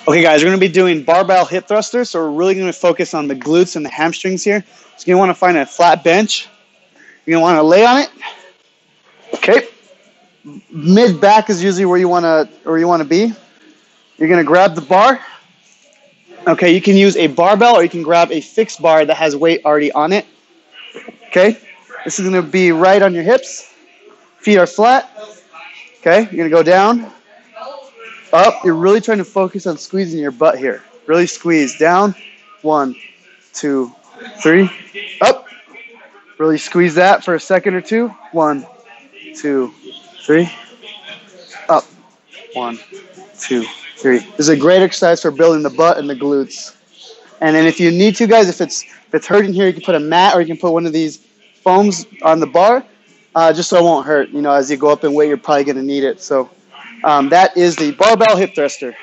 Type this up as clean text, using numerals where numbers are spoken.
Okay, guys, we're going to be doing barbell hip thrusters, so we're really going to focus on the glutes and the hamstrings here. So you're going to want to find a flat bench. You're going to want to lay on it. Okay. Mid back is usually where you want to be. You're going to grab the bar. Okay, you can use a barbell or you can grab a fixed bar that has weight already on it. Okay. This is going to be right on your hips. Feet are flat. Okay, you're going to go down, up. You're really trying to focus on squeezing your butt here. Really squeeze. Down. 1, 2, 3. Up. Really squeeze that for a second or two. 1, 2, 3. Up. 1, 2, 3. This is a great exercise for building the butt and the glutes. And then if you need to, guys, if it's hurting here, you can put a mat or you can put one of these foams on the bar, just so it won't hurt. You know, as you go up in weight, you're probably going to need it. So that is the barbell hip thruster.